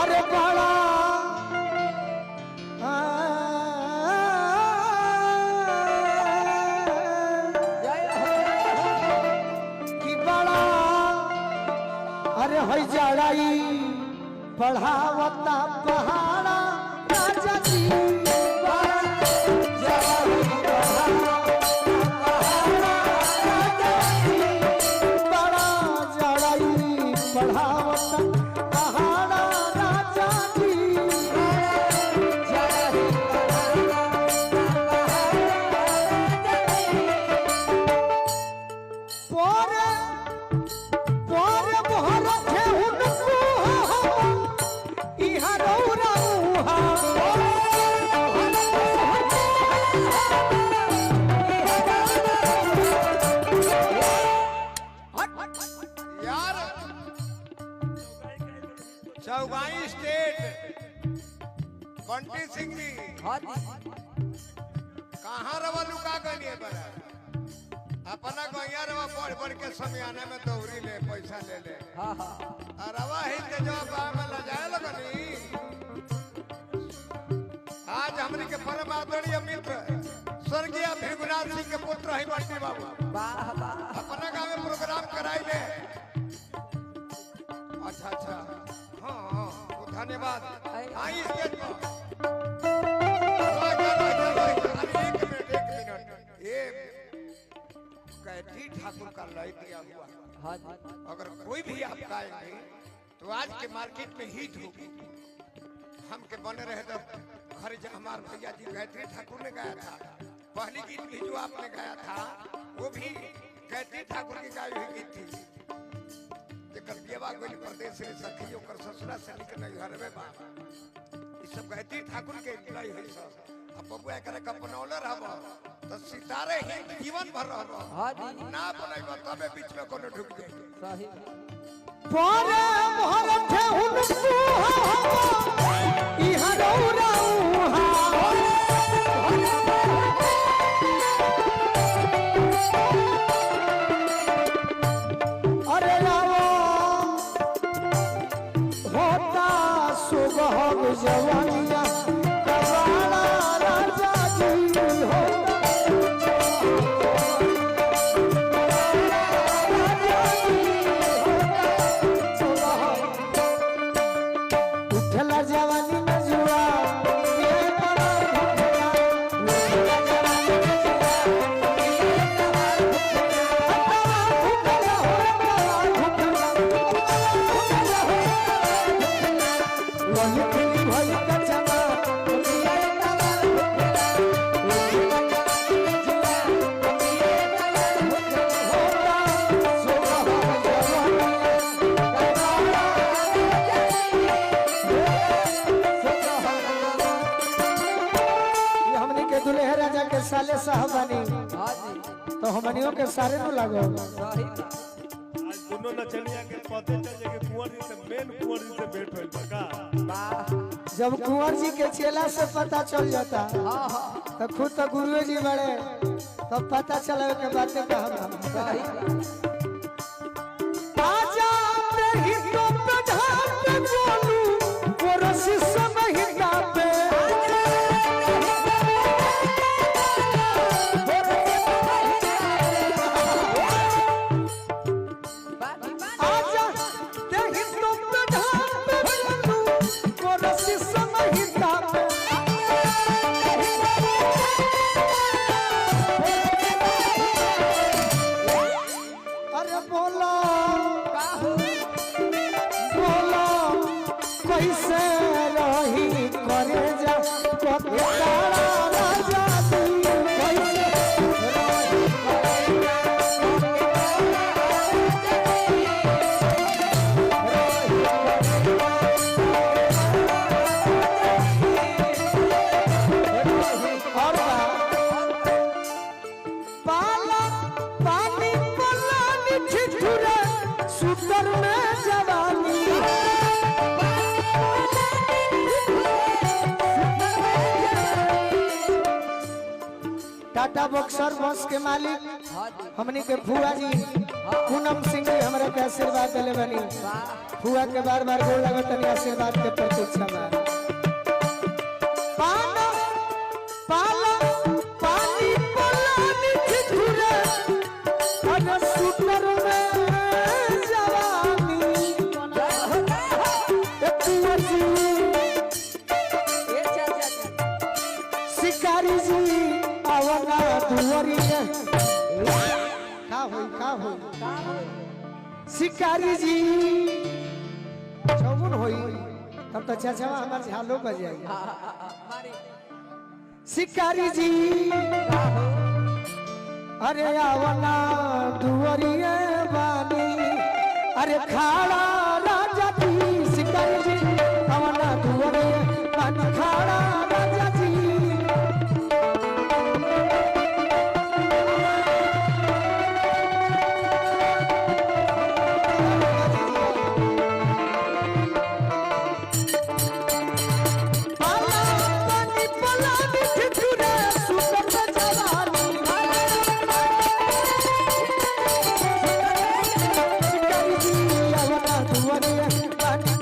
अरे बड़ा कि बड़ा अरे है जड़ाई पढ़ावता पहाड़ा राजा जी चौगाई स्टेट बंटी सिंह जी कहाँ रवा लुका गई बड़ा अपना गैया रवा पढ़ पढ़ के समियाने में दौरी ले पैसा ले ले रवा ही के जवाब में लजाए लगनी। आज हमने के परम आदरणीय मित्र स्वर्गीय भृगुनाथ सिंह के पुत्र है बंटी बाबू अपना गाँव में प्रोग्राम कराई ले। अच्छा अच्छा हाँ धन्यवाद। आई स्टेज पर एक मिनट ये कैथी ठाकुर का लय दिया हुआ। अगर कोई भी आप गाएंगे तो आज के मार्केट में हिट होगी। हम के बने रहे तो घर हमारे भैया जी गायत्री ठाकुर ने गाया था। पहली गीत भी जो आपने गाया था वो भी गायत्री ठाकुर की गाई हुई गीत थी। प्रदेश से सखियों कर ससुरा से निकल घर में बा ये सब गायत्री ठाकुर के लाई हुई सब। अब बबुआ करे कपनौले रहब तो सितारे ही जीवन भर रहब ना बनैब तबे बीच में कोनो ढुक जाए सही परे मोहर थे हुनको इहा रौरा अरे लावा होता सुबह जवानिया कबाड़ा राजा जी उठला जवानी में जुआ साले साहबानी तो हमनियों के सारे न लागो आज दोनों नचनिया के पते चल जाके कुंवर जी से मेन कुंवर जी से भेंट होइल का जब कुंवर जी के चेला से पता चल जाता तो खुद तो गुरु जी बड़े तो पता चला के बातें कहा आजा ही तो प्रधान पे बोलू कोरसी समहिता पे टाटा बक्सर बस के मालिक हमनी के फुआ जी पूनम सिंह जी हमरा के आशीर्वाद दिले बनी। फुआ के बार बार गोड़ लगत आशीर्वाद के का हो शिकारी जी चौगुन होई तब तो चाचा हमार झालो बजाई शिकारी जी अरे आवना दुवरिए बानी अरे खाड़ा राजा जी शिकारी जी आवना दुवरिए बानी खाड़ा राजा जी But